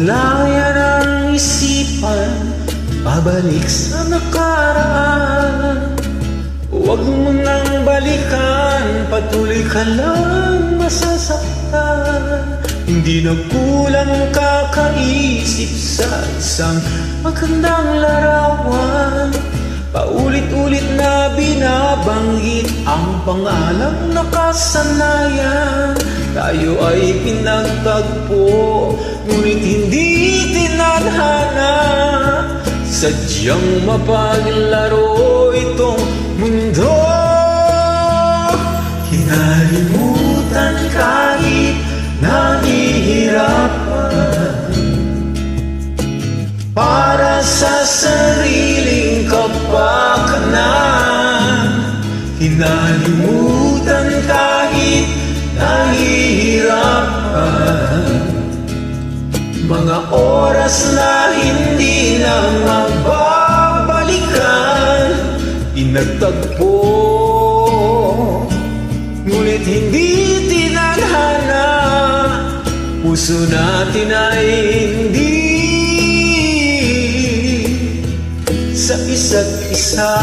laya ng isipan, pabalik sa nakaraan. Huwag mo nang balikan, patuloy ka lang masasaktan. Hindi na kulang kakaisip sa isang magandang larawan. Paulit-ulit na binabanggit ang pangalang nakasanayan. Tayo ay pinagtagpo, ngunit hindi tinadhana. Sadyang mapaglaro itong mundo. Kinalimutan kahit nahihirapan, para sa sariling kapakanan. Kinalimutan kahit nahihirapan, mga oras na hindi na mababalikan. Pinagtagpo, ngunit hindi tinadhana. Puso natin ay hindi sa isa't isa.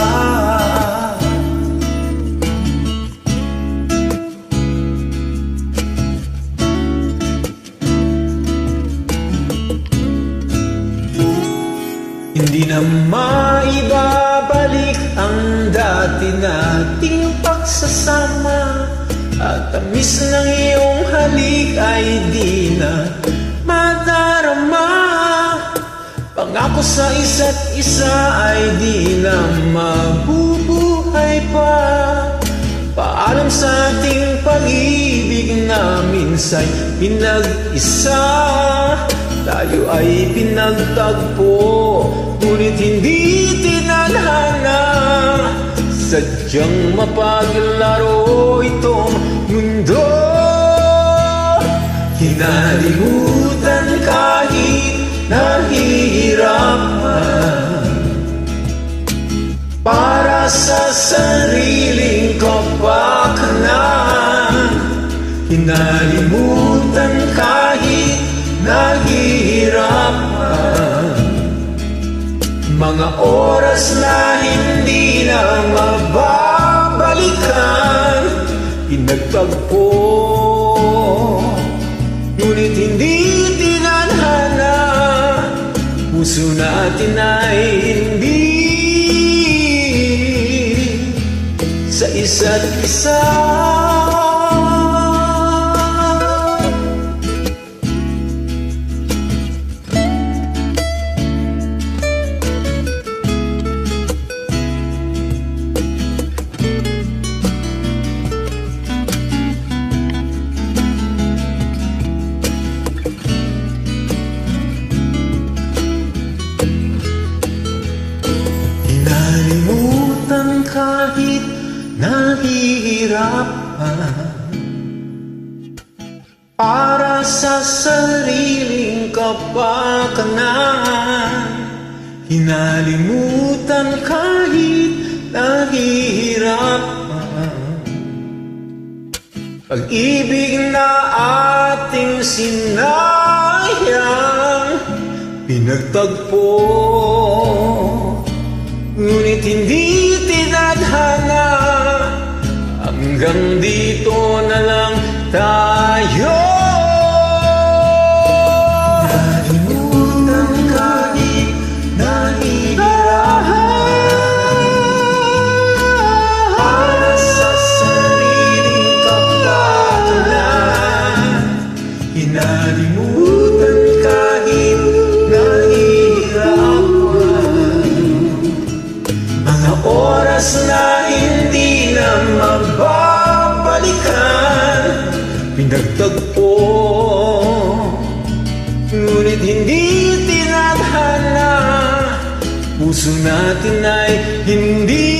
Hindi na maibabalik ang dati nating pagsasama, at tamis ng iyong halik ay di na madarama. Pangako sa isa't isa ay di na mabubuhay pa. Paalam sa ating pag-ibig na minsa'y pinag-isa. Tayo ay pinagtagpo, ngunit hindi tinadhana. Sadyang mapaglaro itong mundo. Kinalimutan kahit nahihirapan, para sa sariling kapakanan. Kinalimutan kahit nahihirapan, mga oras na hindi na mababalikan. Pinagtagpo, ngunit hindi tinadhana. Puso natin ay hindi sa isa't isa. Kinalimutan kahit nahihirapan, para sa sariling kapakanan. Kinalimutan kahit nahihirapan, pag-ibig na ating sinayang. Pinagtagpo, ngunit hindi tinadhana. Hanggang dito na lang tayo. Nalimutan kahit nahihirapan, para sa sariling kapakanan. Kinalimutan kahit oras na hindi na mababalikan. Pinagtagpo, ngunit hindi tinadhana. Puso natin ay hindi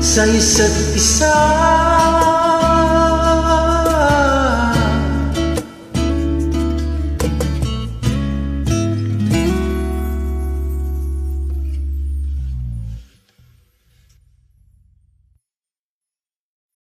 sa isa't isa.